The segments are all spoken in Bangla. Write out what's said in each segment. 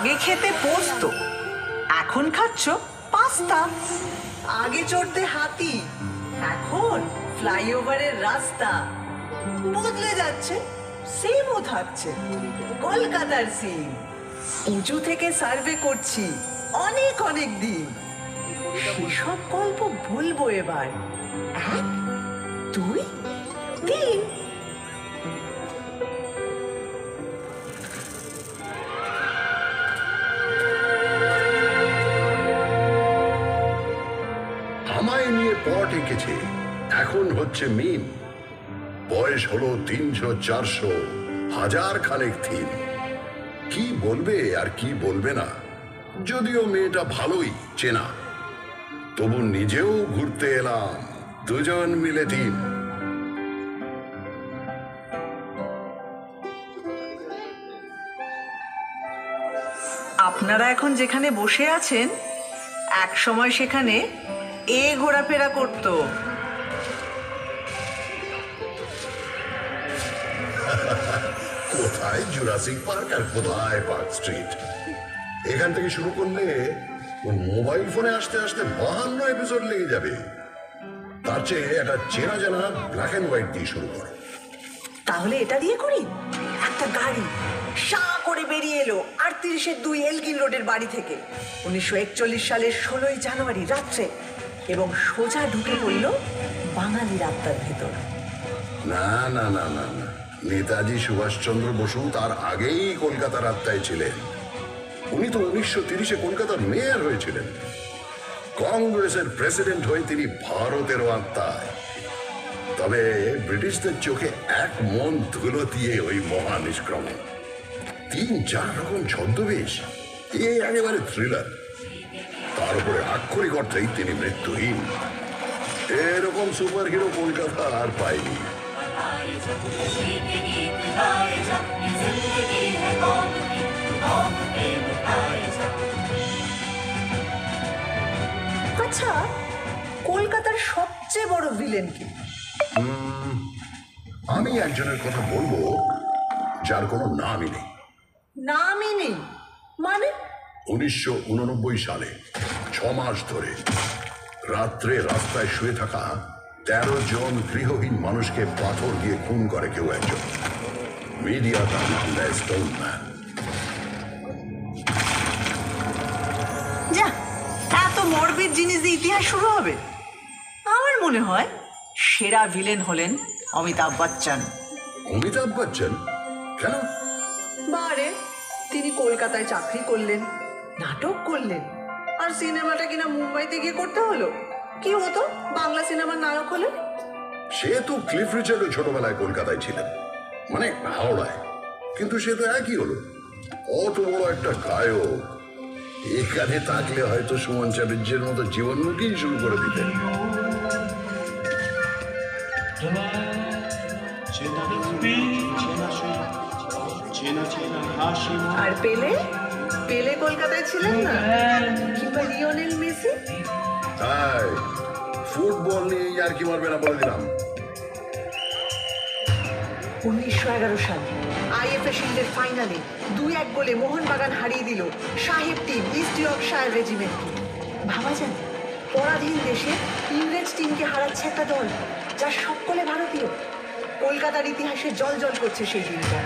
আগে খেতে পোস্ত, এখন খাচ্ছ পাস্তা। আগে চড়তে হাতি, এখন ফ্লাইওভারের রাস্তা। বদলে যাচ্ছে, সিমও থাকছে, কলকাতার সিম। উঁচু থেকে সার্ভে করছি অনেক অনেক দিন। সেসব গল্প বলবো এবার। 1, 2, 3। আমায় নিয়ে পট এঁকেছে, এখন হচ্ছে মিম। বয়স হলো 300, 400, হাজার খানেক থিম। কি বলবে আর কি বলবে না, যদিও মেয়েটা ভালোই চেনা, তবু নিজেও ঘুরতে এলাম, দুজন মিলে টিম। আপনারা এখন যেখানে বসে আছেন, এক সময় সেখানে ঘোরাফেরা করতো। কোথায় জুরাসিক পার্ক আর কোথায় পার্ক স্ট্রিট। এখান থেকে শুরু করলে মোবাইল ফোনে আসতে আসতে 52 এপিসোড লেগে যাবে। তার চেয়ে একটা চেনা জানা ব্ল্যাক অ্যান্ড হোয়াইট দিয়ে শুরু করো। তাহলে এটা দিয়ে করি। একটা গাড়ি সা করে বেরিয়ে এলো 38-2 এলগিন রোডের বাড়ি থেকে 1941 সালের 16 জানুয়ারি রাত্রে, এবং সোজা ঢুকে পড়ল বাঙালির আত্মার ভেতর। না না না না না, নেতাজি সুভাষচন্দ্র বসু তার আগেই কলকাতার আত্মায় ছিলেন। উনি তো 1930-এ কলকাতার মেয়র হয়েছিলেন। কংগ্রেসের প্রেসিডেন্ট হয়ে তিনি ভারতেরও আত্মায়। তবে ব্রিটিশদের চোখে এক মন ধুলো দিয়ে ওই মহা নিষ্ক্রমণ। 3-4 রকম ছদ্মবেশ, একেবারে থ্রিলার। তার উপরে আক্ষরিক অর্থেই তিনি মৃত্যুহীন। এরকম সুপার হিরো কলকাতা আর পায়নি। আচ্ছা, কলকাতার সবচেয়ে বড় ভিলেন কি? আমি একজনের কথা বলবো যার কোনো নামই নেই। নামই নেই মানে? 1989 সালে 6 মাস ধরে রাত্রে রাস্তায় শুয়ে থাকা 13 জন গৃহহীন মানুষকে পাথর দিয়ে খুন করে কেউ একজন। মিডিয়া তার নাম দেয় স্টোন ম্যান। যা, এত মরবিড জিনিস দিয়ে ইতিহাস শুরু হবে? আমার মনে হয় সেরা ভিলেন হলেন অমিতাভ বচ্চন। অমিতাভ বচ্চন? কেন? বারে, তিনি কলকাতায় চাকরি করলেন, নাটক করলেন, আর সিনেমাটা কিনা মুম্বাইতে গিয়ে করতে হলো। কি হতো বাংলা সিনেমার নায়ক হলেন? সে তো ক্লিফ রিচার্ডও ছোটবেলায় কলকাতায় ছিলেন, মানে হাওড়ায়, কিন্তু সে তো একই হলো। অত বড় একটা গায়ক এখানে থাকলে হয়তো সুমন চ্যাটার্জির মতো জীবনমুখী শুরু করে দিতেন। আর পেলে? পেলে কলকাতায় ছিলেন না? কিংবা লিওনেল মেসি? হ্যাঁ, ফুটবল নিয়ে আর কি মারবে না বলে দিলাম। 1911 সাল আইএফএ শিল্ডের ফাইনালে 2-1 গোলে মোহনবাগান হারিয়ে দিল সাহেব টিম ইস্ট ইয়র্কশায়ার রেজিমেন্টকে। ভাবা যায়, পরাধীন দেশে ইংরেজ টিমকে হারাচ্ছে একটা দল যার সকলে ভারতীয়। কলকাতার ইতিহাসে জল করছে সেই দিনটা।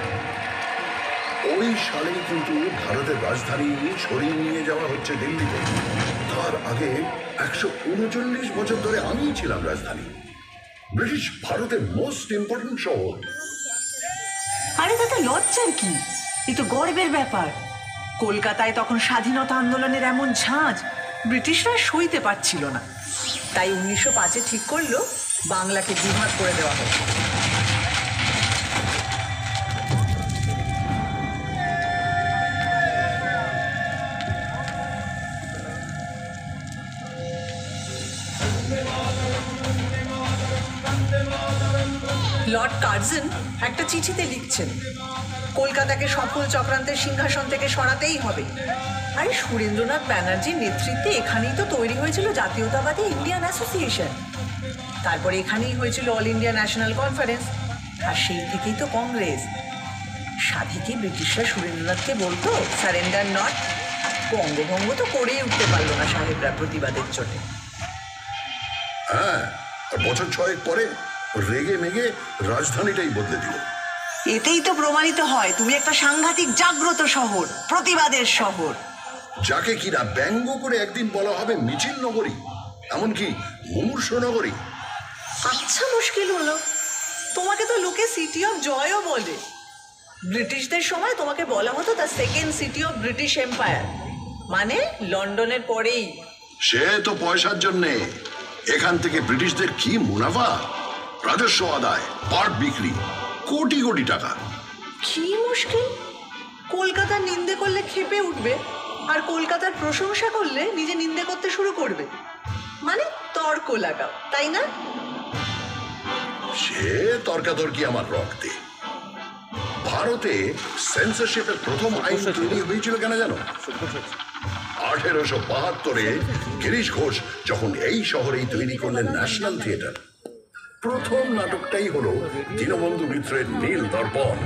ওই সালে কিন্তু ভারতের রাজধানী সরিয়ে নিয়ে যাওয়া হচ্ছে দিল্লিতে। তার আগে 139 বছর ধরে আমিই ছিলাম রাজধানী। ব্রিটিশ ভারতের মোস্ট ইম্পর্টেন্ট শহর। আরে তাতে লজ্জার কি? এ তো গর্বের ব্যাপার। কলকাতায় তখন স্বাধীনতা আন্দোলনের এমন ঝাঁজ ব্রিটিশরা সইতে পারছিল না। তাই 1905-এ ঠিক করলো বাংলাকে বিভাগ করে দেওয়া হবে। লর্ড কার্জন একটা চিঠিতে লিখছেন, কলকাতাকে সফল চক্রান্তের সিংহাসন থেকে সরাতেই হবে। আরে সুরেন্দ্রনাথ ব্যানার্জির নেতৃত্বে এখানেই তো তৈরি হয়েছিল জাতীয়তাবাদী ইন্ডিয়ান অ্যাসোসিয়েশন। তারপরে এখানেই হয়েছিল অল ইন্ডিয়া ন্যাশনাল কনফারেন্স, আর সেই থেকেই তো কংগ্রেস। সাধে ব্রিটিশরা সুরেন্দ্রনাথকে বলতো সারেন্ডার নট, বঙ্গভঙ্গ তো করেই উঠতে পারলো না সাহেবরা প্রতিবাদের চোটে। হ্যাঁ, আর বছর 6 পরে রেগে মেগে রাজধানীটাই বদলে দিল। এতেই তো প্রমাণিত হয় তুমি একটা সাংঘাতিক জাগ্রত শহর, প্রতিবাদের শহর, যাকে কিনা ব্যঙ্গ করে একদিন বলা হবে মিছিল নগরী, এমনকি মুমূর্ষ নগরী। আচ্ছা, মুশকিল হলো, তোমাকে তো লোকে সিটি অফ জয়ও বলে। ব্রিটিশদের সময় তোমাকে বলা হতো the second city of British empire, মানে লন্ডনের পরেই। সে তো পয়সার জন্যে। এখান থেকে ব্রিটিশদের কি মুনাফা, রাজস্ব আদায়, পাট বিক্রি, কোটি কোটি টাকা। কি মুশকিল, কলকাতার নিন্দে করলে ক্ষেপে উঠবে, আর কলকাতার প্রশংসা করলে নিজে নিন্দে করতে শুরু করবে, মানে তর্ক লাগাও, তাই না? সে তর্কাতর্কি আমার রক্তে। ভারতে সেন্সরশিপের প্রথম আইন তৈরি হয়েছিল কেন জানো? 1872-এ গিরিশ ঘোষ যখন এই শহরেই তৈরি করলেন ন্যাশনাল থিয়েটার। প্রথম নাটকটাই হলো দীনবন্ধু মিত্রের নীল দর্পণ।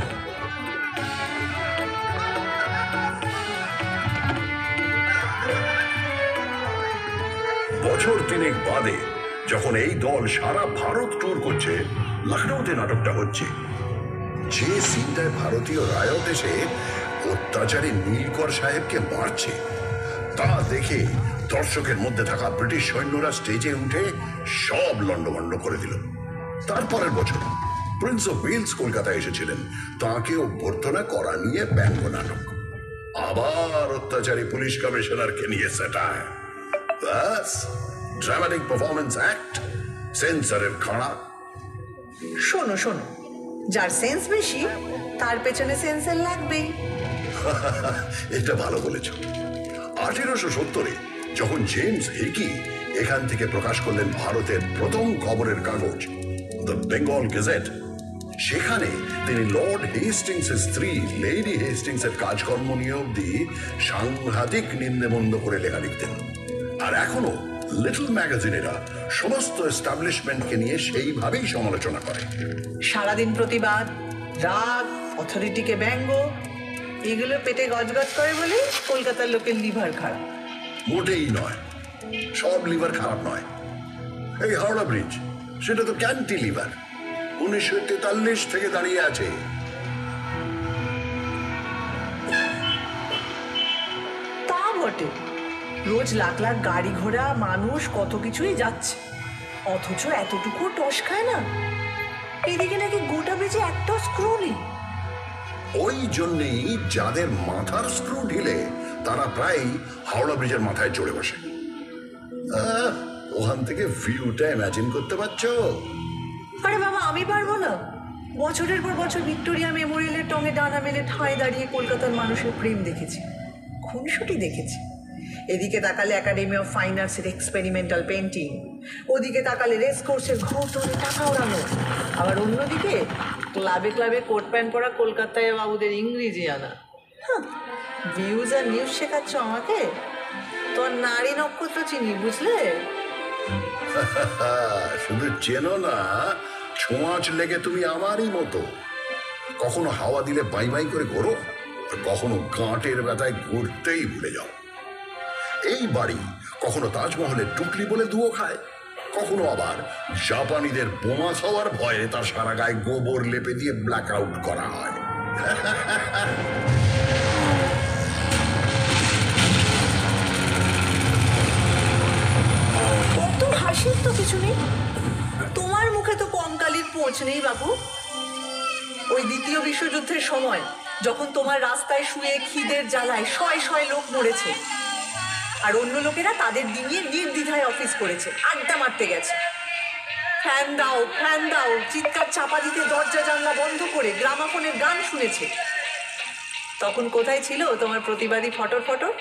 বছর 3 বাদে যখন এই দল সারা ভারত ট্যুর করছে, লখনৌতে নাটকটা হচ্ছে। যে সিনটায় ভারতীয় রায়ত এসে অত্যাচারী নীলকর সাহেবকে মারছে, তা দেখে দর্শকের মধ্যে থাকা ব্রিটিশ সৈন্যরা স্টেজে উঠে সব লন্ডভন্ড করে দিল। তারপরের বছর প্রিন্স অফ ওয়েলস কলকাতায় এসেছিলেন, তাঁকে অভ্যর্থনা করা নিয়ে ব্যঙ্গ নাটক। আবার অত্যাচারী পুলিশ কমিশনারকে নিয়ে স্যাটায়ার। ব্যাস, ড্রামাটিক পারফরমেন্স অ্যাক্ট, সেন্সরের খাড়া। শোনো শোনো, যার সেন্স বেশি তার পেছনে সেন্সর লাগবেই। এটা ভালো বলেছ। 1870-এ যখন জেমস হিকি এখান থেকে প্রকাশ করলেন ভারতের প্রথম খবরের কাগজ দ্য বেঙ্গল গেজেট, সেখানে তিনি লর্ড হেস্টিংসের স্ত্রী লেডি হেস্টিংসের কাজকর্ম নিয়ে অব্দি সাংঘাতিক নিন্দেমন্দ করে লেখা লিখতেন। আর এখনো লিটল ম্যাগাজিনেরা সমস্ত এস্টাবলিশমেন্টকে নিয়ে সেইভাবেই সমালোচনা করে। সারাদিন প্রতিবাদ, রাগ, অথরিটিকে ব্যঙ্গ, এগুলো পেটে গজগজ করে বলে কলকাতার লোকের লিভার খারাপ। মোটেই নয়, সব লিভার খারাপ নয়। এই হাওড়া ব্রিজ, সেটা তো ক্যান্টিলিভার, 1943 থেকে দাঁড়িয়ে আছে। তা বটে, রোজ লাখ লাখ গাড়ি ঘোড়া, মানুষ, কত কিছুই যাচ্ছে, অথচ এতটুকু টস খায় না। এদিকে নাকি গোটা ব্রিজে একটা স্ক্রু নেই। ওই জন্যেই যাদের মাথার স্ক্রু ঢিলে তারা প্রায় হাওড়া ব্রিজের মাথায় চড়ে বসে। ওখান থেকে ভিউটা ইমাজিন করতে পারছো? আরে বাবা, আমি পারবো না। বছরের পর বছর ভিক্টোরিয়া মেমোরিয়ালের টঙে ডানা মেলে ঠাঁই দাঁড়িয়ে কলকাতার মানুষের প্রেম দেখেছি, খুনসুটি দেখেছি। এদিকে তাকালে একাডেমি অফ ফাইন আর্টসের এক্সপেরিমেন্টাল পেন্টিং, ওদিকে তাকালে রেস কোর্সের ঘোর ধরে টাকা ওড়ানো, আবার অন্যদিকে ক্লাবে ক্লাবে কোট প্যান্ট পরা কলকাতায় বাবুদের ইংরেজি আনা। ভিউজ আর নিউজ শেখাচ্ছ আমাকে? তোর নারী নক্ষত্র চিনি, বুঝলে? শুধু চেনো না, ছোঁয়াচ লেগে তুমি আমারই মতো। কখনো হাওয়া দিলে বাই বাই করে ঘোরো, আর কখনো গাঁটের ব্যথায় ঘুরতেই ভুলে যাও। এই বাড়ি কখনো তাজমহলের টুকলি বলে দুয়ো খায়, কখনো আবার জাপানিদের বোমা খাওয়ার ভয়ে তার সারা গায়ে গোবর লেপে দিয়ে ব্ল্যাক আউট করা হয়। কত হাসির তো কিছু নেই, তোমার মুখে তো কঙ্কালির পোঁছ নেই বাবু। ওই দ্বিতীয় বিশ্বযুদ্ধের সময় যখন তোমার রাস্তায় শুয়ে খিদের জ্বালায় শয় শয় লোক মরেছে, আর অন্য লোকেরা তাদের ডিঙিয়ে নির্দ্বিধায় অফিস করেছে, আড্ডা মারতে গেছে, ফ্যান দাও ফ্যান দাও চিৎকার চাপা দিতে দরজা জানলা বন্ধ করে গ্রামাফোনের গান শুনেছে, তখন কোথায় ছিল তোমার প্রতিবাদী ফটর ফটর?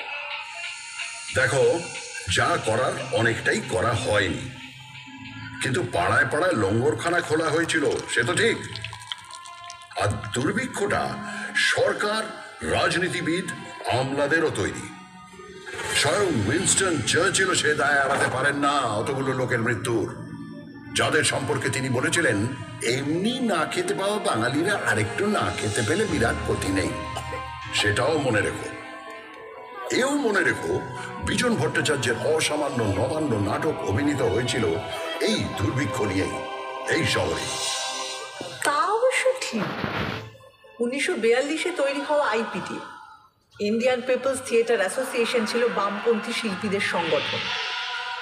দেখো, যা করার অনেকটাই করা হয়নি, কিন্তু পাড়ায় পাড়ায় লঙ্গরখানা খোলা হয়েছিল, সে তো ঠিক। আর দুর্ভিক্ষটা সরকার, রাজনীতিবিদ, আমলাদেরও তৈরি। স্বয়ং উইনস্টন চার্চিলও সে দায় এড়াতে পারেন না অতগুলো লোকের মৃত্যুর। যাদের সম্পর্কে তিনি বলেছিলেন, এমনি না খেতে পাওয়া বাঙালিরা আরেকটু না খেতে পেলে বিরাট ক্ষতি নেই। সেটাও মনে রেখো। এও মনে রেখো, বিজন ভট্টাচার্যের অসামান্য নবান্ন নাটক অভিনীত হয়েছিল এই দুর্ভিক্ষ নিয়েই, এই শহরে। তা অবশ্য ঠিক। 1942-এ তৈরি হওয়া আইপিটি, ইন্ডিয়ান পিপলস থিয়েটার অ্যাসোসিয়েশন, ছিল বামপন্থী শিল্পীদের সংগঠন,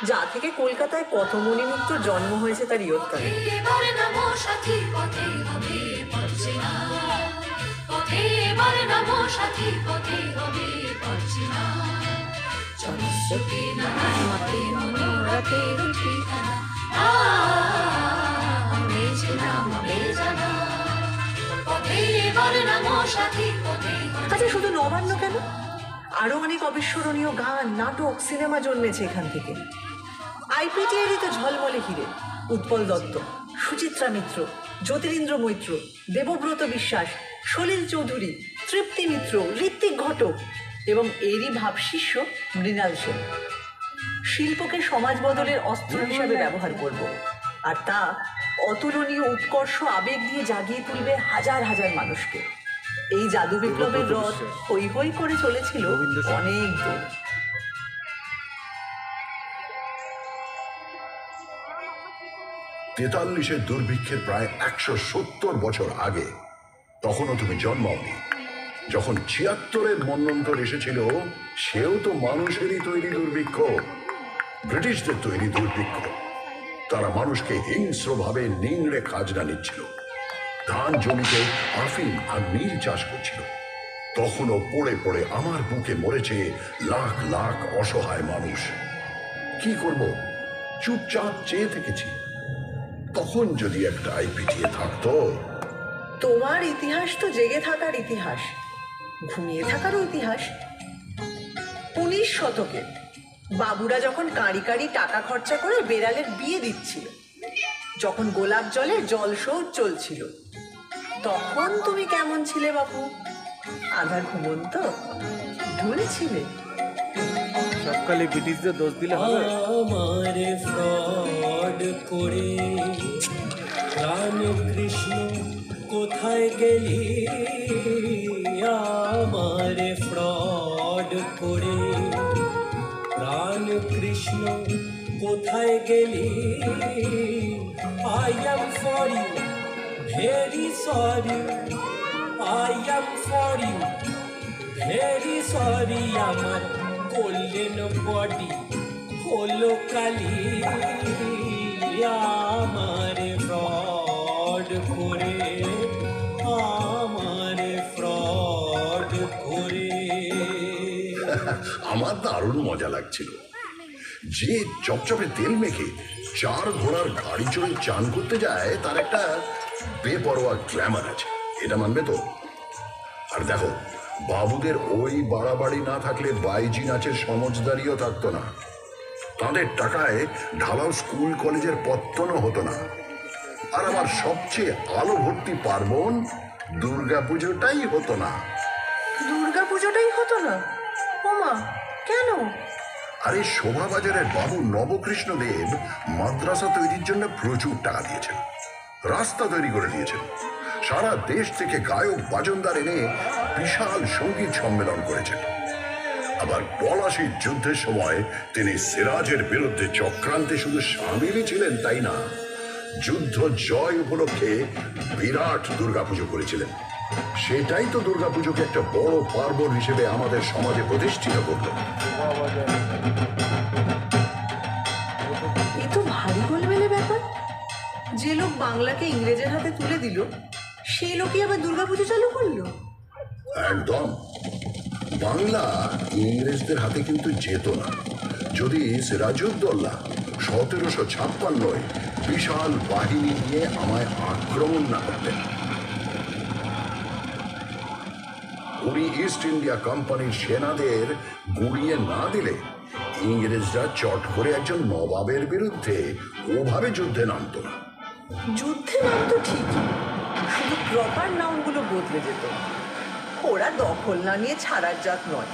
যা থেকে কলকাতায় কত মণিমুক্ত জন্ম হয়েছে তার ইয়ত্তানে। আচ্ছা, শুধু নবান্ন কেন, আরো অনেক অবিস্মরণীয় গান, নাটক, সিনেমা জন্মেছে এখান থেকে। আইপিটিএরই তো ঝলমলে হিরে উৎপল দত্ত, সুচিত্রা মিত্র, জ্যোতিরিন্দ্র মৈত্র, দেবব্রত বিশ্বাস, সলিল চৌধুরী, তৃপ্তি মিত্র, ঋত্বিক ঘটক এবং এরই ভাবশিষ্য মৃণাল সেন। শিল্পকে সমাজ বদলের অস্ত্র হিসাবে ব্যবহার করব, আর তা অতুলনীয় উৎকর্ষ আবেগ দিয়ে জাগিয়ে তুলবে হাজার হাজার মানুষকে। এই জাদু বিপ্লবের রথ হই হই করে চলেছিল অনেক দূর। 43-এর দুর্ভিক্ষের প্রায় 170 বছর আগে, তখনও তুমি জন্মাওনি। যখন 76-এর মন্বন্তর এসেছিল, সেও তো মানুষেরই তৈরি দুর্ভিক্ষ, ব্রিটিশদের তৈরি দুর্ভিক্ষ। তারা মানুষকে হিংস্রভাবে নিংড়ে খাজনা নিচ্ছিল, ধান জমিতে আফিম আর নীল চাষ করছিল। তখনও পড়ে পড়ে আমার বুকে মরেছে লাখ লাখ অসহায় মানুষ। কি করব, চুপচাপ চেয়ে থেকেছি। তখন যদি একটা আইপিটিএ থাকতো। তোমার ইতিহাস তো জেগে থাকার ইতিহাস, ঘুমিয়ে থাকারও ইতিহাস। 19 শতকে বাবুরা যখন কাঁড়ি কাঁড়ি টাকা খরচা করে বেড়ালের বিয়ে দিচ্ছিল, যখন গোলাপ জলে জল শৌচ চলছিল, তখন তুমি কেমন ছিলে বাবু? আধা ঘুমন্ত ঢুলছিলে। সকালে ব্রিটিশদের দোষ দিলে হবে? আমারে ফ্রড করে প্রাণ কৃষ্ণ কোথায় গেলি? আমারে ফ্রড করে প্রাণ কৃষ্ণ কোথায় গেলি? I am for you very sorry, I am for you very sorry. আমার গোল্ডেন বডি হলো কালি, আমারে ফ্রড করে, আমারে ফ্রড করে। আমার দারুণ মজা লাগছিল। যে চপচপে তেল মেখে 4 ঘোড়ার গাড়ি চড়ে চান করতে যায়, তার একটা বেপরোয়া গ্ল্যামার আছে, এটা মানবে তো? আর দেখো, বাবুদের ওই বাড়াবাড়ি না থাকলে বাইজি নাচের সমজদারিও থাকতো না। তাদের টাকায় ঢালাও স্কুল কলেজের পত্তনও হতো না। আর আমার সবচেয়ে আলো ভর্তি পার্বণ দুর্গাপুজোটাই হতো না। দুর্গাপুজোটাই হতো না? ওমা, কেন? আরে শোভাবাজারের বাবু নবকৃষ্ণ দেব মাদ্রাসা তৈরির জন্য প্রচুর টাকা দিয়েছেন, রাস্তা তৈরি করে দিয়েছেন, সারা দেশ থেকে গায়ক বাজনদার এনে বিশাল সঙ্গীত সম্মেলন করেছেন। আবার পলাশির যুদ্ধের সময় তিনি সিরাজের বিরুদ্ধে চক্রান্তে শুধু সামিলই ছিলেন তাই না, যুদ্ধ জয় উপলক্ষে বিরাট দুর্গাপুজো করেছিলেন। সেটাই তো দুর্গাপুজোকে একটা বড় পার্বণ হিসেবে আমাদের সমাজে প্রতিষ্ঠিত করত। এ তো ভারী গোলমেলে ব্যাপার। যে লোক বাংলাকে ইংরেজের হাতে তুলে দিল, সেই লোকই আবার দুর্গাপুজো চালু করলো। একদম। বাংলা ইংরেজদের হাতে কিন্তু যেত না যদি সিরাজউদ্দৌলা 1756 বিশাল বাহিনী নিয়ে আমায় আক্রমণ না করতেন। উনি ইস্ট ইন্ডিয়া কোম্পানির সেনাদের গুড়িয়ে না দিলে ইংরেজরা চট করে একজন নবাবের বিরুদ্ধে ওভাবে যুদ্ধে নামত না। যুদ্ধে নামতো ঠিকই, শুধু প্রপার নাউনগুলো বদলে যেত। ওরা দখল না নিয়ে ছাড়ার জাত নয়।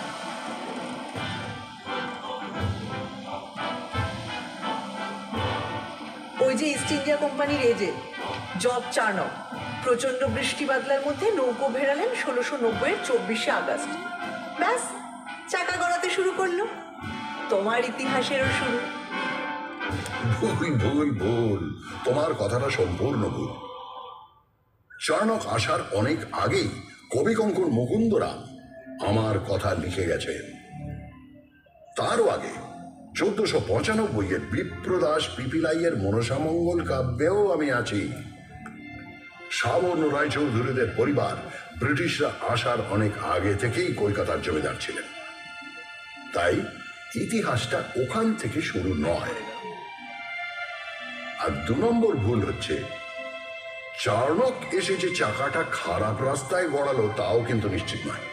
ওই যে ইস্ট ইন্ডিয়া কোম্পানির এজেন্ট জব চার্নক প্রচন্ড বৃষ্টি বাদলার মধ্যে নৌকো ভেড়ালেন 1690-এর 24শে আগস্ট। ব্যাস, চাকা গড়াতে শুরু করলো। তোমার ইতিহাসেরও শুরু। ভুল ভুল ভুল, তোমার কথাটা সম্পূর্ণ ভুল। চার্নক আসার অনেক আগেই কবি কঙ্কর মুকুন্দরাম আমার কথা লিখে গেছেন। তারও আগে 1495-এর বিপ্রদাস পিপিলাইয়ের মনসামঙ্গল কাব্যেও আমি আছি। শ্রাবণ রায়চৌধুরীদের পরিবার ব্রিটিশরা আসার অনেক আগে থেকেই কলকাতার জমিদার ছিলেন, তাই ইতিহাসটা ওখান থেকে শুরু নয়। আর 2 নম্বর ভুল হচ্ছে, চার্নক এসে যে চাকাটা খারাপ রাস্তায় গড়ালো তাও কিন্তু নিশ্চিত নয়।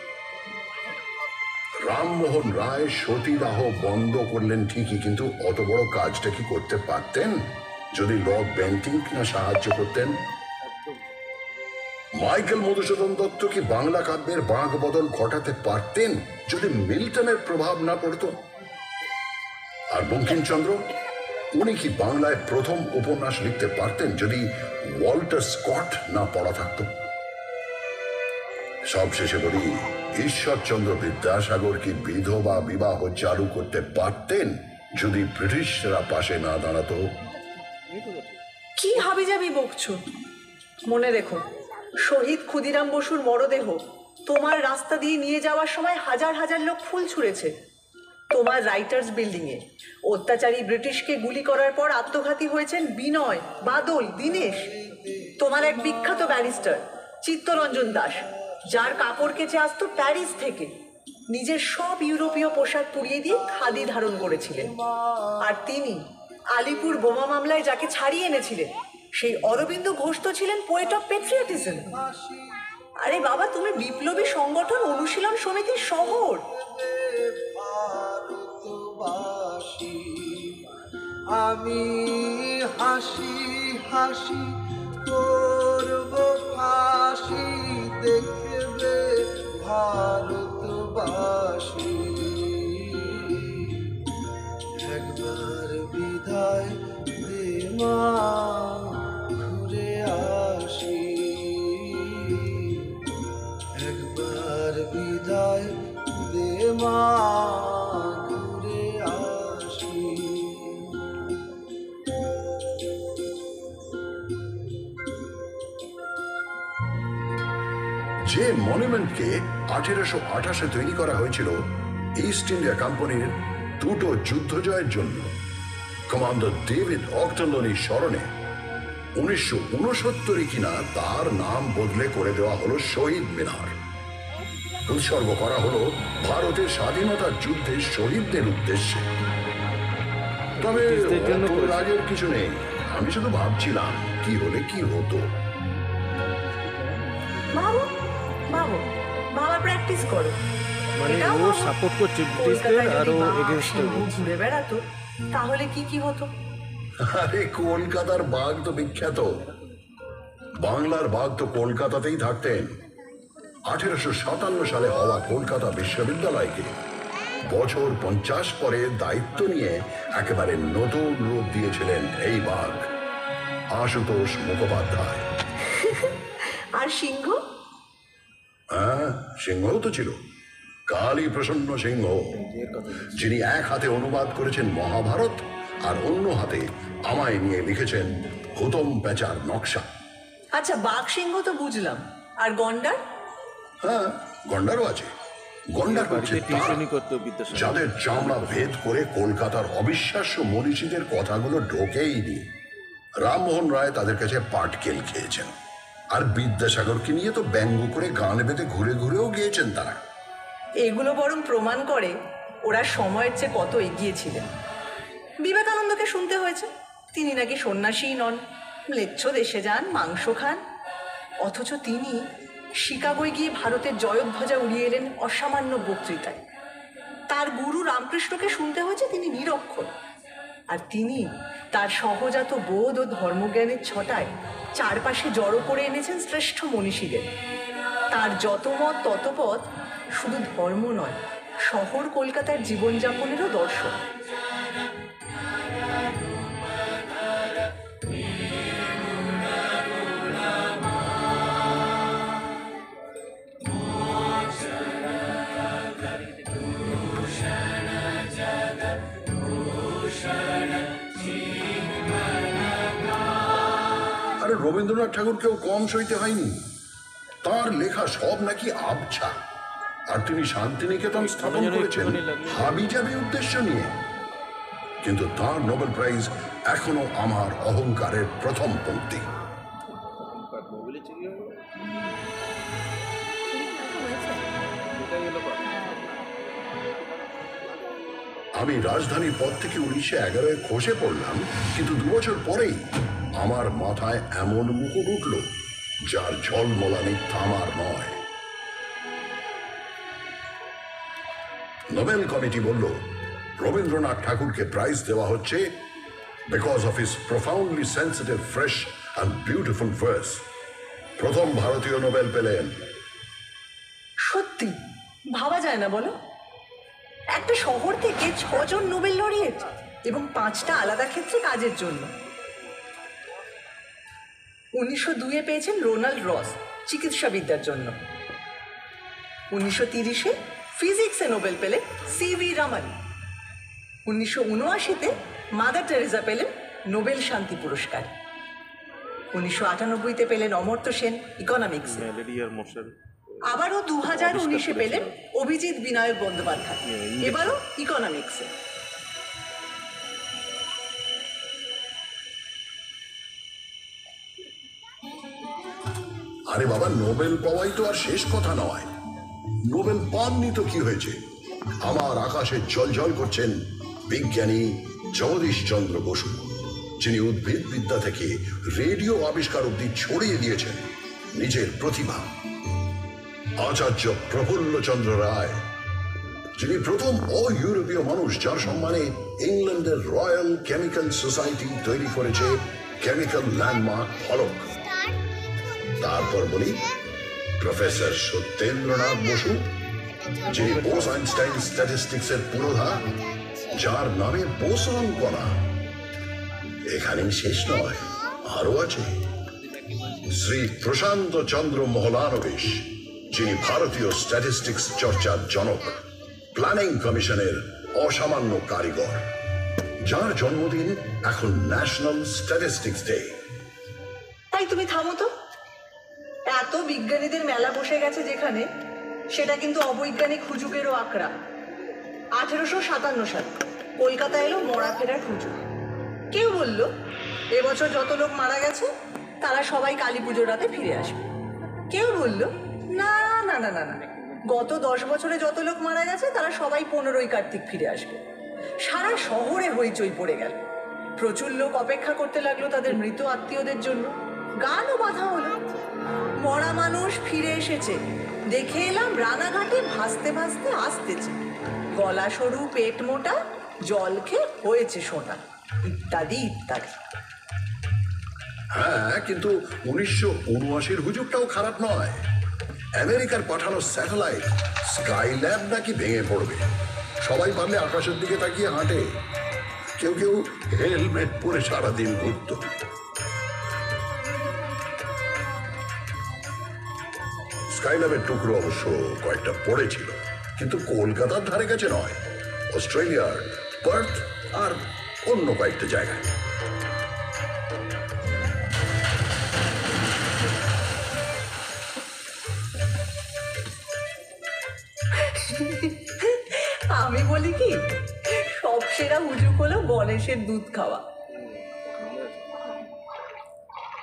রামমোহন রায় সতীদাহ বন্ধ করলেন ঠিকই, কিন্তু অত বড় কাজটা কি করতে পারতেন যদি লর্ড বেন্টিঙ্ক না সাহায্য করতেন? মাইকেল মধুসূদন দত্ত কি বাংলা কাব্যের বাঁক বদল ঘটাতে পারতেন যদি মিল্টনের প্রভাব না পড়তো? আর বঙ্কিমচন্দ্র, উনি কি বাংলায় প্রথম উপন্যাস লিখতে পারতেন যদি ওয়াল্টার স্কট না পড়া থাকতো? সবশেষে বলি, ঈশ্বরচন্দ্র বিদ্যাসাগর কি বিধবা বিবাহ চালু করতে পারতেন যদি ব্রিটিশরা পাশে না দাঁড়াতো? কি হাবিজাবি বকছো? মনে রেখো, শহীদ ক্ষুদিরাম বসুর মরদেহ তোমার রাস্তা দিয়ে নিয়ে যাওয়ার সময় হাজার হাজার লোক ফুল ছুঁড়েছে। তোমার রাইটার্স বিল্ডিং এ অত্যাচারী ব্রিটিশকে গুলি করার পর আত্মঘাতী হয়েছেন বিনয়, বাদল, দীনেশ। তোমার এক বিখ্যাত ব্যারিস্টার চিত্তরঞ্জন দাস, যার কাপড় কেচে আসতো প্যারিস থেকে, নিজের সব ইউরোপীয় পোশাক পুড়িয়ে দিয়ে খাদি ধারণ করেছিলেন। আর তিনি আলিপুর বোমা মামলায় যাকে ছাড়িয়ে এনেছিলেন, সেই অরবিন্দ ঘোষ তো ছিলেন পোয়েট অফ পেট্রিয়টিজম। আরে বাবা, তুমি বিপ্লবী সংগঠন অনুশীলন সমিতির শহর। আমি হাসি হাসি করব ফাঁসি, দেখবে ভারতবাসী। একবার বিদায় দে মা, ঘুরে আসি। একবার বিদায় দে মা, ঘুরে আসি। যে মনুমেন্টকে 1828-এ তৈরি করা হয়েছিল ইস্ট ইন্ডিয়া কোম্পানির 2টো যুদ্ধ জয়ের জন্য কমান্ডার ডেভিড অক্টনলির স্মরণে, 1969 কিনা তার নাম বদলে করে দেওয়া হলো শহীদ মিনার। উৎসর্গ করা হলো ভারতের স্বাধীনতার যুদ্ধে শহীদদের উদ্দেশ্যে। তবে অত রাগের কিছু নেই, আমি শুধু ভাবছিলাম কি হলে কি হতো। ভাবো ভাবো, ভাবা প্র্যাকটিস করো। মানে এটাও ও ভাবো, সাপোর্ট করছে কলকাতায় ব্রিটিশদের আর যদি ও বাঘ, এগেইনস্টে সিংহ ঘুরে বেড়াতো তাহলে কি কি হতো? আরে কলকাতার বাঘ তো বিখ্যাত, বাংলার বাঘ তো কলকাতাতেই থাকতেন। 1857 সালে হওয়া কলকাতা বিশ্ববিদ্যালয়কে বছর 50 পরে দায়িত্ব নিয়ে একেবারে নতুন রূপ দিয়েছিলেন এই বাঘ, আশুতোষ মুখোপাধ্যায়। আর সিংহ? হ্যাঁ, সিংহও তো ছিল, কালী প্রসন্ন সিংহ, যিনি এক হাতে অনুবাদ করেছেন মহাভারত আর অন্য হাতে আমায় নিয়ে লিখেছেন হুতম প্যাঁচার নকশা। আচ্ছা, বাঘ সিংহ তো বুঝলাম, আর গন্ডার? হ্যাঁ, গন্ডারও আছে। গন্ডার হচ্ছে বাড়িতে তারা টিউশনি করতো বিদ্যাসাগর। যাদের চামড়া ভেদ করে কলকাতার অবিশ্বাস্য মনীষীদের কথাগুলো ঢোকেইনি। রামমোহন রায় তাদের কাছে পাটকেল খেয়েছেন, আর বিদ্যাসাগরকে নিয়ে তো ব্যঙ্গ করে গান বেঁধে ঘুরে ঘুরেও গিয়েছেন তারা। এগুলো বরং প্রমাণ করে ওরা সময়ের চেয়ে কত এগিয়ে ছিলেন। বিবেকানন্দকে শুনতে হয়েছে তিনি নাকি সন্ন্যাসীই নন, ম্লেচ্ছ দেশে যান, মাংস খান, অথচ তিনি শিকাগোয় গিয়ে ভারতের জয়ধ্বজা উড়িয়ে এলেন অসামান্য বক্তৃতায়। তার গুরু রামকৃষ্ণকে শুনতে হয়েছে তিনি নিরক্ষর, আর তিনি তার সহজাত বোধ ও ধর্মজ্ঞানের ছটায় চারপাশে জড়ো করে এনেছেন শ্রেষ্ঠ মনীষীদের। তার যত মত তত পথ শুধু ধর্ম নয়, শহর কলকাতার জীবনযাপনেরও দর্শন। রবীন্দ্রনাথ ঠাকুরকেও কম সইতে হয়নি। তার লেখা সব নাকি আবছা, আর তিনি শান্তিনিকেতন স্থাপন করেছেন হাবিজাবি উদ্দেশ্য নিয়ে। কিন্তু তার নোবেল প্রাইজ এখনো আমার অহংকারের প্রথম পংক্তি। মোবাইলে চুরি হয়ে গেল। এটাই হলো কথা। আমি রাজধানীর পদ থেকে 1911 খসে পড়লাম, কিন্তু 2 বছর পরেই আমার মাথায় এমন মুকুট উঠল যার ঝলমলানি থামার নয়। নোবেল কমিটি বলল রবীন্দ্রনাথ ঠাকুরকে প্রাইজ দেওয়া হচ্ছে because of his profoundly sensitive, fresh and beautiful verse. প্রথম ভারতীয় নোবেল পেলেন। সত্যি ভাবা যায় না বলো, একটা শহর থেকে 6 জন নোবেল লরিয়েট এবং 5টা আলাদা ক্ষেত্রে কাজের জন্য। 1902-এ পেয়েছেন রোনাল্ড রস চিকিৎসাবিদ্যার জন্য। 1930-এ ফিজিক্সে নোবেল পেলেন সিভি রামান। 1979-তে মাদার টেরেসা পেলেন নোবেল শান্তি পুরস্কার। 1998-তে পেলেন অমর্ত্য সেন ইকোনমিক্সে। ম্যালেরিয়ার মশার আবারও 2019-এ পেলেন অভিজিৎ বিনায়ক বন্দ্যোপাধ্যায়, এবারও ইকোনমিক্সে। আরে বাবা, নোবেল পাওয়াই তো আর শেষ কথা নয়। নোবেল পাননি তো কি হয়েছে? আমার আকাশে জ্বলজ্বল করছেন বিজ্ঞানী জগদীশ চন্দ্র বসু, যিনি উদ্ভিদ বিদ্যা থেকে রেডিও আবিষ্কার অব্দি ছড়িয়ে দিয়েছেন নিজের প্রতিভা। আচার্য প্রফুল্লচন্দ্র রায়, যিনি প্রথম ইউরোপীয় মানুষ যার সম্মানে ইংল্যান্ডের রয়্যাল কেমিক্যাল সোসাইটি তৈরি করেছে কেমিক্যাল ল্যান্ডমার্ক ফলক। তারপর বলি প্রফেসর সত্যেন্দ্রনাথ বসু, যিনি বোস আইনস্টাইন স্ট্যাটিস্টিক্সের পুরোধা, যার নামে বোসন কণা। এখানেই শেষ নয়, আরো আছে শ্রী প্রশান্ত চন্দ্র মহলানবিশ, যিনি ভারতীয় স্ট্যাটিস্টিক্স চর্চার জনক, প্ল্যানিং কমিশনের অসামান্য কারিগর, যার জন্মদিন এখন ন্যাশনাল স্ট্যাটিস্টিক্স ডে। তাই তুমি থামো তো, এত বিজ্ঞানীদের মেলা বসে গেছে যেখানে, সেটা কিন্তু অবৈজ্ঞানিক হুজুগেরও আঁকড়া। 1857 সাল কলকাতা এলো মরা ফেরার হুজুগ। কেউ বলল এবছর যত লোক মারা গেছে তারা সবাই কালী পুজোর রাতে ফিরে আসবে। কেউ বলল না না না না না, গত 10 বছরে যত লোক মারা গেছে তারা সবাই 15ই কার্তিক ফিরে আসবে। সারা শহরে হইচই পড়ে গেল। প্রচুর লোক অপেক্ষা করতে লাগলো তাদের মৃত আত্মীয়দের জন্য। গানও বাঁধা হলো, মরা মানুষ ফিরে এসেছে, দেখে এলাম রানাঘাটে ভাসতে ভাসতে আসতেছে, গলা সরু পেট মোটা, জল খেয়ে হয়েছে সোনা, ইত্যাদি ইত্যাদি। হ্যাঁ, কিন্তু 1979-র হুজুগটাও খারাপ নয়। আমেরিকার পাঠানো স্যাটেলাইট স্কাইল্যাব নাকি ভেঙে পড়বে। সবাই পারলে আকাশের দিকে তাকিয়ে হাঁটে, কেউ কেউ হেলমেট পরে সারাদিন ঘুরত। স্কাইল্যাবের টুকরো অবশ্য কয়েকটা পড়েছিল, কিন্তু কলকাতার ধারে কাছে নয়, অস্ট্রেলিয়ার পার্থ আর অন্য কয়েকটা জায়গায়। আমি বলি কি, সব সেরা হুজুগ হলো গণেশের দুধ খাওয়া।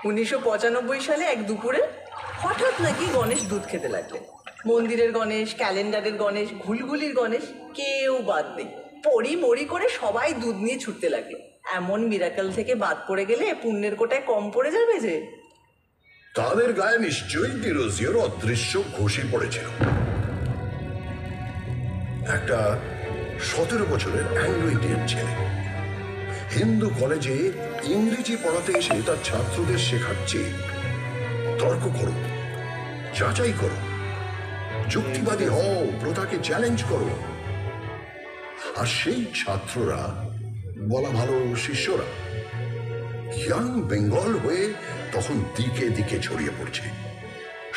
1995 সালে এক দুপুরে হঠাৎ নাকি গণেশ দুধ খেতে লাগলেন। মন্দিরের গণেশ, ক্যালেন্ডারের গণেশ, ঘুলঘুলির গণেশ, কেউ বাদ নেই। পড়ি মরি করে সবাই দুধ নিয়ে ছুটতে লাগলো। এমন মিরাকেল থেকে বাদ পড়ে গেলে পুণ্যের কোটায় কম পড়ে যাবে যে। তাদের গায়ে নিশ্চয়ই ডিরোজিওর অদৃশ্য ঘষি পড়েছিল। একটা 17 বছরের অ্যাংলো ইন্ডিয়ান ছেলে হিন্দু কলেজে ইংরেজি পড়াতে এসে তার ছাত্রদের শেখাচ্ছে তর্ক করো, যাচাই করো, যুক্তিবাদী হও, প্রথাকে চ্যালেঞ্জ করো। আর সেই ছাত্ররা, বলা ভালো শিষ্যরা, ইয়াং বেঙ্গল হয়ে তখন দিকে দিকে ছড়িয়ে পড়ছে,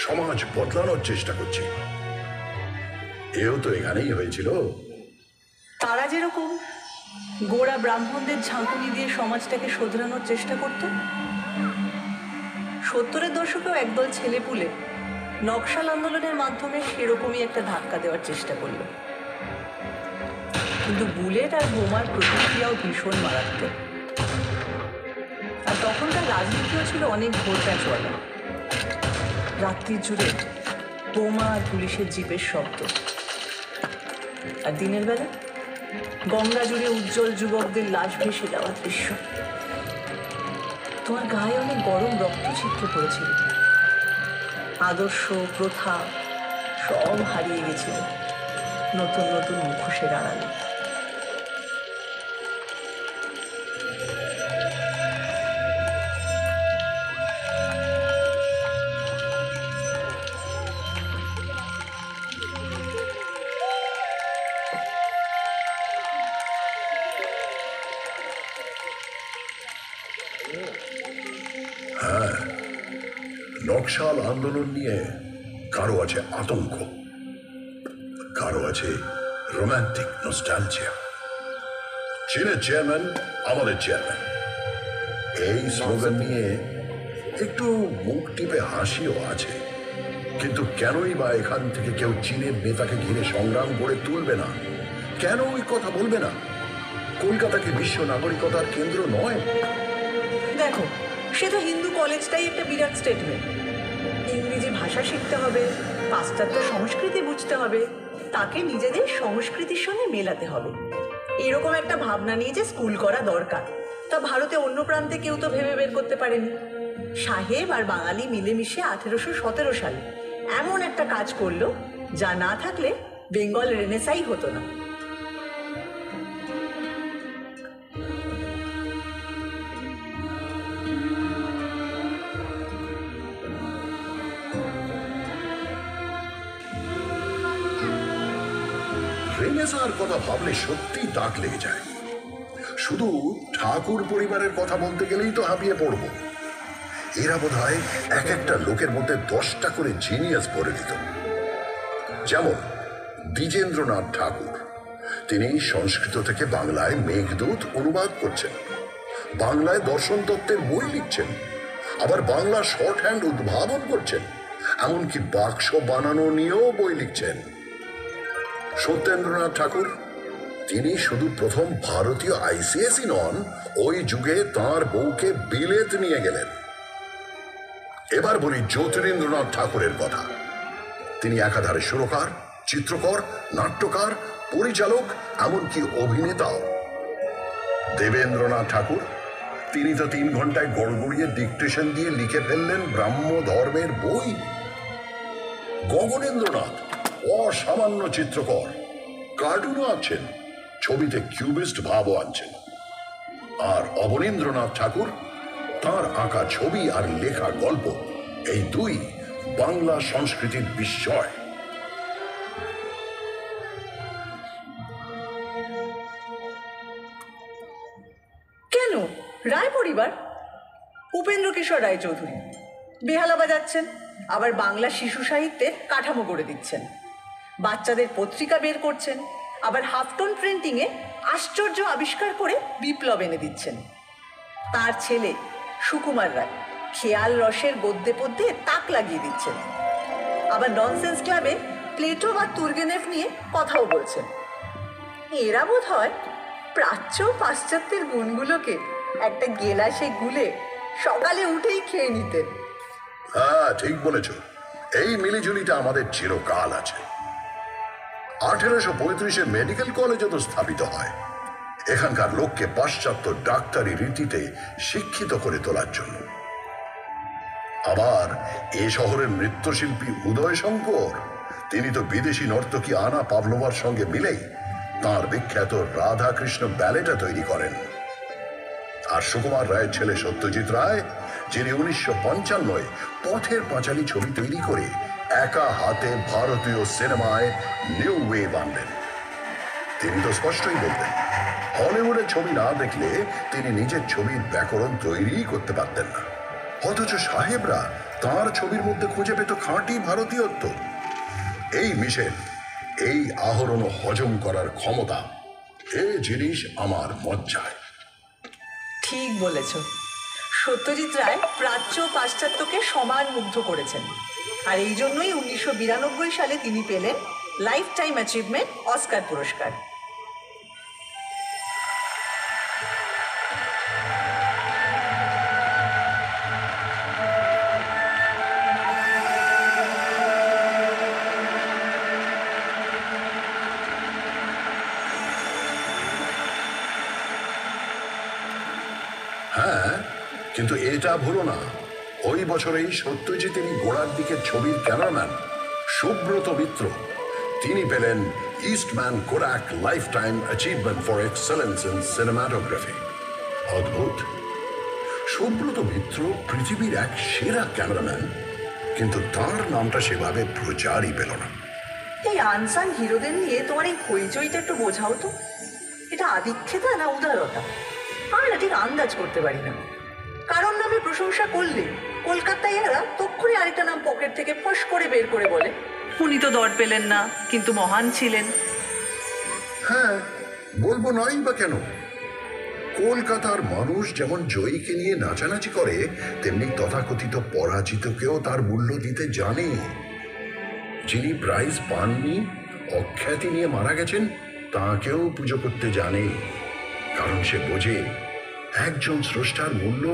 সমাজ বদলানোর চেষ্টা করছে। এও তো এখানেই হয়েছিল। তারা যেরকম গোড়া ব্রাহ্মণদের ঝাঁকুনি দিয়ে সমাজটাকে শোধরানোর চেষ্টা করত, 70-এর দশকেও একদল ছেলেপুলে নকশাল আন্দোলনের মাধ্যমে সেরকমই একটা ধাক্কা দেওয়ার চেষ্টা করলো, কিন্তু বুলেট আর বোমার প্রতিক্রিয়াও ভীষণ মারাত্মক। আর তখনকার রাজনীতিও ছিল অনেক ঘোরপ্যাচওয়ালা। রাত্রি জুড়ে বোমা আর পুলিশের জিপের শব্দ, আর দিনের বেলা গঙ্গা জুড়ে উজ্জ্বল যুবকদের লাশ ভেসে যাওয়ার দৃশ্য। তোমার গায়ে অনেক গরম রক্ত ছিটকে পড়েছিল। আদর্শ, প্রথা সব হারিয়ে গেছিল নতুন নতুন মুখোশের আড়ালে। নকশাল আন্দোলন নিয়ে কারো আছে আতঙ্ক, কারো আছে রোমান্টিক নস্টালজিয়া। চীনের চেয়ারম্যান আমাদের চেয়ারম্যান, এই স্লোগান নিয়ে একটু মুখ টিপে হাসিও আছে। কিন্তু কেনই বা এখান থেকে কেউ চীনের নেতাকে ঘিরে সংগ্রাম গড়ে তুলবে না? কেন ওই কথা বলবে না? কলকাতাকে বিশ্ব নাগরিকতার কেন্দ্র নয়? দেখো, সে তো হিন্দু কলেজটাই একটা বিরাট স্টেটমেন্ট। ইংরেজি ভাষা শিখতে হবে, পাশ্চাত্য সংস্কৃতি বুঝতে হবে, তাকে নিজেদের সংস্কৃতির সঙ্গে মেলাতে হবে, এরকম একটা ভাবনা নিয়ে যে স্কুল করা দরকার, তা ভারতে অন্য প্রান্তে কেউ তো ভেবে বের করতে পারেনি। সাহেব আর বাঙালি মিলেমিশে 1817 সালে এমন একটা কাজ করলো যা না থাকলে বেঙ্গল রেনেসাই হতো না। রেনেসাঁর কথা ভাবলে সত্যি দাগ লেগে যায়। শুধু ঠাকুর পরিবারের কথা বলতে গেলেই তো হাঁপিয়ে পড়ব। এরা বোধহয় এক একটা লোকের মধ্যে 10টা করে জিনিয়াস ভরে দিত। যেমন দ্বিজেন্দ্রনাথ ঠাকুর, তিনি সংস্কৃত থেকে বাংলায় মেঘদূত অনুবাদ করছেন, বাংলায় দর্শন তত্ত্বের বই লিখছেন, আবার বাংলা শর্ট হ্যান্ড উদ্ভাবন করছেন, এমনকি বাক্স বানানো নিয়েও বই লিখছেন। সত্যেন্দ্রনাথ ঠাকুর, তিনি শুধু প্রথম ভারতীয় আইসিএসই নন, ওই যুগে তাঁর বউকে বিলেত নিয়ে গেলেন। এবার বলি জ্যোতিরিন্দ্রনাথ ঠাকুরের কথা। তিনি একাধারে সুরকার, চিত্রকর, নাট্যকার, পরিচালক, এমনকি অভিনেতাও। দেবেন্দ্রনাথ ঠাকুর, তিনি তো 3 ঘন্টায় গড়গড়িয়ে ডিকটেশন দিয়ে লিখে ফেললেন ব্রাহ্ম ধর্মের বই। গগনেন্দ্রনাথ অসামান্য চিত্রকর, কার্টুনও আঁকছেন, ছবিতে কিউবিস্ট ভাবও আনছেন। আর অবনীন্দ্রনাথ ঠাকুর, তার আঁকা ছবি আর লেখা গল্প, এই দুই বাংলা সংস্কৃতির বিস্ময়। কেন রায় পরিবার? উপেন্দ্র কিশোর রায়চৌধুরী বেহালা বাজাচ্ছেন, আবার বাংলা শিশু সাহিত্যের কাঠামো গড়ে দিচ্ছেন, বাচ্চাদের পত্রিকা বের করছেন, আবার হাফটোন প্রিন্টিংয়ে আশ্চর্য আবিষ্কার করে বিপ্লব এনে দিচ্ছেন। তার ছেলে সুকুমার রায় খেয়াল রসের গদ্যে পদ্যে তাক লাগিয়ে দিচ্ছেন, আবার ননসেন্স ক্লাবে প্লেটো বা তুর্গেনেভ নিয়ে কথাও বলছেন। এরা বোধ হয় প্রাচ্য পাশ্চাত্যের গুণগুলোকে একটা গেলাসে গুলে সকালে উঠেই খেয়ে নিতেন। হ্যাঁ, ঠিক বলেছ। এই মিলিজুলিটা আমাদের চিরকাল আছে। 1835-এ মেডিকেল কলেজও তো স্থাপিত হয় এখানকার লোককে পাশ্চাত্য ডাক্তারি রীতিতে শিক্ষিত করে তোলার জন্য। আবার এ শহরের নৃত্যশিল্পী উদয় শঙ্কর, তিনি তো বিদেশি নর্তকী আনা পাভলোভার সঙ্গে মিলেই তাঁর বিখ্যাত রাধা কৃষ্ণ ব্যালেটা তৈরি করেন। আর সুকুমার রায়ের ছেলে সত্যজিৎ রায়, যিনি 1955-এ পথের পাঁচালী ছবি তৈরি করে একা হাতে ভারতীয় সিনেমায় নিউ ওয়েভ আনলেন। তিনি তো স্পষ্টই বলতেন, হলিউডের ছবি না দেখলে তিনি নিজের ছবির ব্যাকরণ তৈরি করতে পারতেন না। অথচ সাহেবরা তাঁর ছবির মধ্যে খুঁজে পেত খাঁটি ভারতীয়ত্ব। এই মিশেল, এই আহরণ হজম করার ক্ষমতা, এ জিনিস আমার মজ্জায়। ঠিক বলেছ। সত্যজিৎ রায় প্রাচ্য ও পাশ্চাত্যকে সমান মুগ্ধ করেছেন, আর এই জন্যই 1992 সালে তিনি পেলেন লাইফ টাইম অ্যাচিভমেন্ট অস্কার পুরস্কার। হ্যাঁ, কিন্তু এটা ভুলো না, ওই বছরেই সত্যজিতেরই গোড়ার দিকের ছবির ক্যামেরাম্যান সুব্রত মিত্র তিনি পেলেন Eastman Kodak life time achievement for excellence in cinematography. অদ্ভুত, সুব্রত মিত্র পৃথিবীর এক সেরা ক্যামেরাম্যান, কিন্তু তার নামটা সেভাবে প্রচারই পেল না। এই আনসান হিরোদের নিয়ে তোমার এই হইচইটা একটু বোঝাও তো, এটা আদিক্ষেতা না উদারতা? আমি না ঠিক আন্দাজ করতে পারি না। কারণ নামে প্রশংসা করলে কলকাতায় এরা তক্ষুনি আরেকটা নাম পকেট থেকে ফস করে বের করে বলে, উনি তো দর পেলেন না কিন্তু মহান ছিলেন। হ্যাঁ, বলবো নয় বা কেন? কলকাতার মানুষ যেমন জয়ীকে নিয়ে নাচানাচি করে, তেমনি তথাকথিত পরাজিতকেও তার মূল্য দিতে জানে। যিনি প্রাইজ পাননি, অখ্যাতি নিয়ে মারা গেছেন, তাকেও পুজো করতে জানে। কারণ সে বোঝে একজন স্রষ্টার মূল্য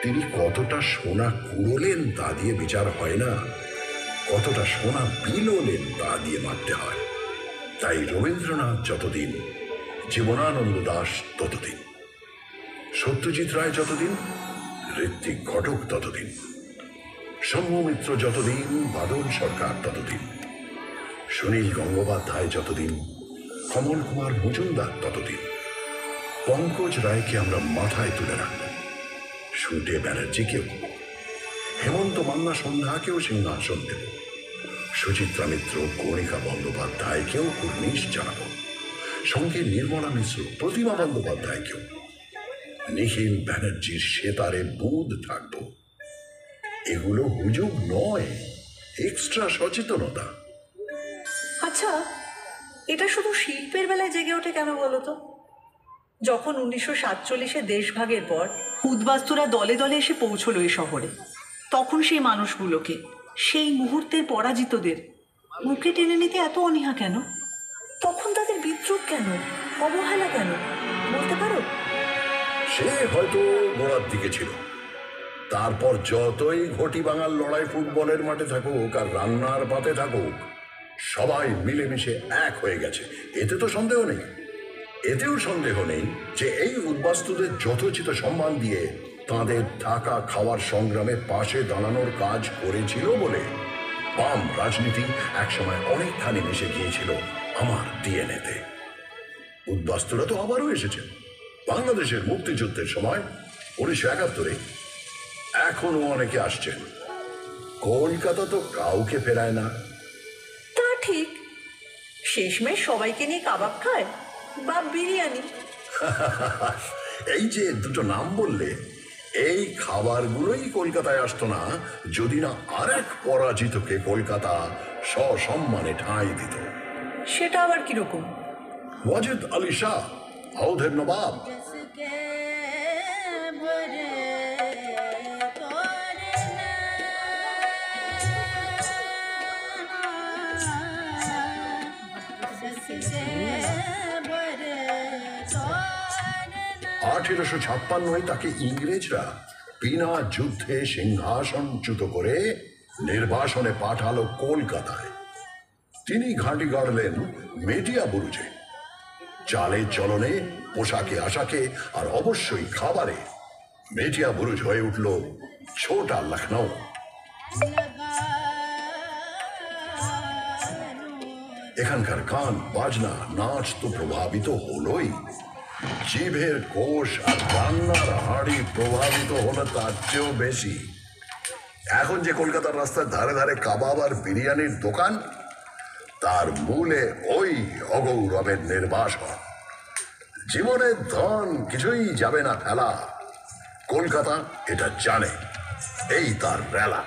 তিনি কতটা সোনা কুড়োলেন তা দিয়ে বিচার হয় না, কতটা সোনা বিলোলেন তা দিয়ে মাপতে হয়। তাই রবীন্দ্রনাথ যতদিন, জীবনানন্দ দাশ ততদিন, সত্যজিৎ রায় যতদিন, ঋত্বিক ঘটক ততদিন, শম্ভু মিত্র যতদিন, বাদল সরকার ততদিন, সুনীল গঙ্গোপাধ্যায় যতদিন, কমল কুমার মজুমদার ততদিন। পঙ্কজ রায়কে আমরা মাথায় তুলে রাখব, সুটে ব্যানার্জিকেও, হেমন্ত মান্না সন্ধ্যাকেও সিংহাসন দেব, সুচিত্রা মিত্র, কণিকা বন্দ্যোপাধ্যায়কেও কুর্নিশ জানাব, সঙ্গে নির্মলা মিশ্র, প্রতিমা বন্দ্যোপাধ্যায়কেও। নিখিল ব্যানার্জির সেতারে বুঁদ থাকব। এগুলো হুজুগ নয়, এক্সট্রা সচেতনতা। আচ্ছা, এটা শুধু শিল্পের বেলায় জেগে ওঠে কেন বলো তো? যখন 1947-এ দেশভাগের পর উদ্বাস্তুরা দলে দলে এসে পৌঁছলো এই শহরে, তখন সেই মানুষগুলোকে, সেই মুহূর্তের পরাজিতদের মুখে টেনে নিতে এত অনীহা কেন? তখন তাদের বিদ্রুপ কেন, অবহেলা কেন, বলতে পারো? সে হয়তো গোড়ার দিকে ছিল। তারপর যতই ঘটি বাঙাল লড়াই ফুটবলের মাঠে থাকুক আর রান্নার পাতে থাকুক, সবাই মিলেমিশে এক হয়ে গেছে, এতে তো সন্দেহ নেই। এতেও সন্দেহ নেই যে এই উদ্বাস্তুদের যথোচিত সম্মান দিয়ে তাদের থাকা খাওয়ার সংগ্রামে পাশে দাঁড়ানোর কাজ করেছিল বলে বাম রাজনীতি একসময় অনেকখানি মিশে গিয়েছিল আমার ডিএনএতে। উদ্বাস্তুরা তো আবারও এসেছে বাংলাদেশের মুক্তিযুদ্ধের সময় 1971-এ, এখনো অনেকে আসছেন। কলকাতা তো কাউকে ফেরায় না। তা ঠিক, শেষমেশ সবাইকে নিয়ে কাবাব খায় বা বিরিয়ানি। এই যে দুটো নাম বললে, এই খাবারগুলোই কলকাতায় আসতো না যদি না আরেক পরাজিতকে কলকাতা সসম্মানে ঠাঁই দিত। সেটা আবার কিরকম? ওয়াজিদ আলী শাহ, আউধের নবাব। আঠেরোশো 1856 তাকে ইংরেজরা বিনা যুদ্ধে সিংহাসনচ্যুত করে নির্বাসনে পাঠালো কলকাতায়। তিনি ঘাঁটি গাড়লেন মেটিয়া বুরুজে। চালে চলনে, পোশাকে আশাকে আর অবশ্যই খাবারে মেটিয়া বুরুজ হয়ে উঠল ছোটা লখনৌ। এখানকার গান বাজনা নাচ তো প্রভাবিত হলোই, জিভের কোষ আর রান্নার হাঁড়ি প্রভাবিত হলো তার চেয়েও বেশি। এখন যে কলকাতার রাস্তার ধারে ধারে কাবাব আর বিরিয়ানির দোকান, তার মূলে ওই অগৌরবের নির্বাসন। জীবনের ধন কিছুই যাবে না ফেলা, কলকাতা এটা জানে, এই তার রেলা।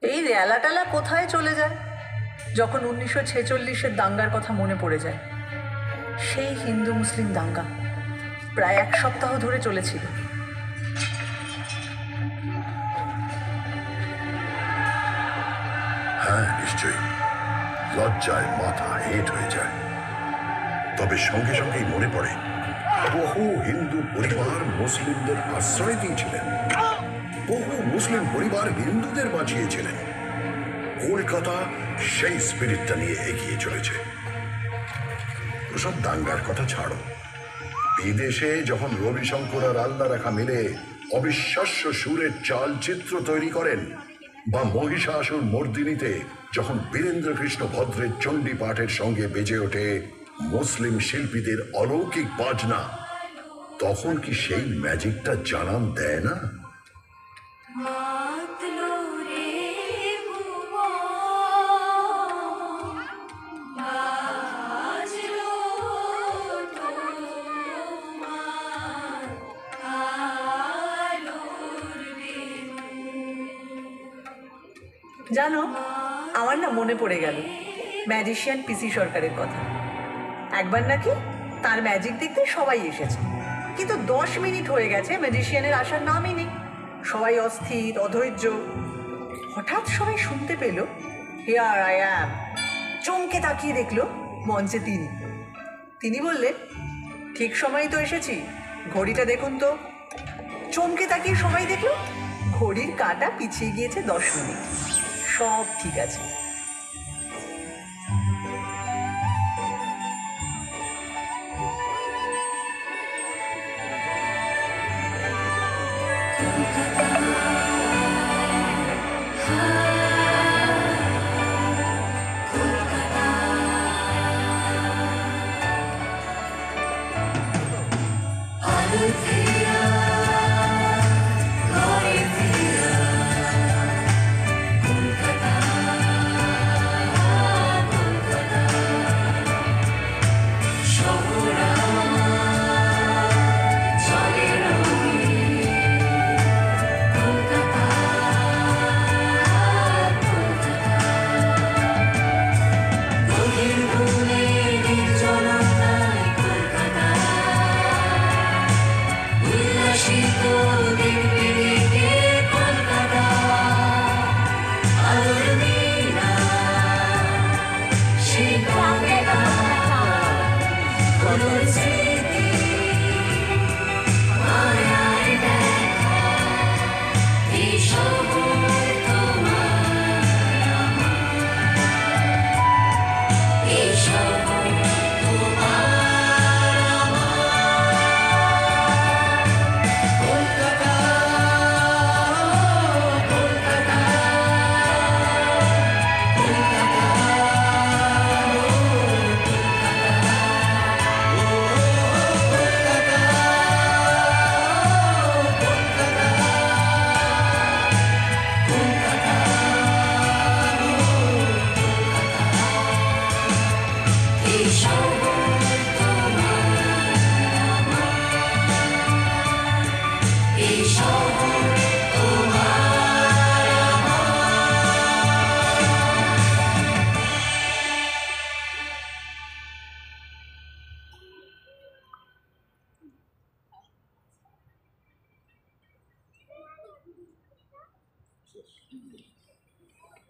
এই রেলাটালা কোথায় চলে যায় যখন 1946-এর দাঙ্গার কথা মনে পড়ে যায়? সেই হিন্দু মুসলিম দাঙ্গা প্রায় 1 সপ্তাহ ধরে চলেছিল। হ্যাঁ, নিশ্চয়ই। লজ্জায় মাথা হেঁট হয়ে যায়। তবে সঙ্গে সঙ্গেই মনে পড়ে বহু হিন্দু পরিবার মুসলিমদের আশ্রয় দিয়েছিলেন, বহু মুসলিম পরিবার হিন্দুদের বাঁচিয়েছিলেন। কলকাতা সেই স্পিরিটটা নিয়ে এগিয়ে চলেছে। ওসব দাঙ্গার কথা ছাড়ো, বিদেশে যখন রবিশঙ্কর আর আল্লাহ রেখা মিলে অবিশ্বাস্য সুরের চালচিত্র তৈরি করেন, বা মহিষাসুর মর্দিনীতে যখন বীরেন্দ্র কৃষ্ণ ভদ্রের চণ্ডী পাঠের সঙ্গে বেজে ওঠে মুসলিম শিল্পীদের অলৌকিক বাজনা, তখন কি সেই ম্যাজিকটা জানান দেয় না? জানো, আমার না মনে পড়ে গেল ম্যাজিশিয়ান পিসি সরকারের কথা। একবার নাকি তার ম্যাজিক দেখতে সবাই এসেছে, কিন্তু 10 মিনিট হয়ে গেছে ম্যাজিশিয়ানের আসার নামই নেই। সবাই অস্থির, অধৈর্য। হঠাৎ সবাই শুনতে পেল, হিয়ার আই অ্যাম। চমকে তাকিয়ে দেখলো মঞ্চে তিনি বললেন, ঠিক সময়ই তো এসেছি, ঘড়িটা দেখুন তো। চমকে তাকিয়ে সবাই দেখলো ঘড়ির কাঁটা পিছিয়ে গিয়েছে 10 মিনিট। সব ঠিক আছে।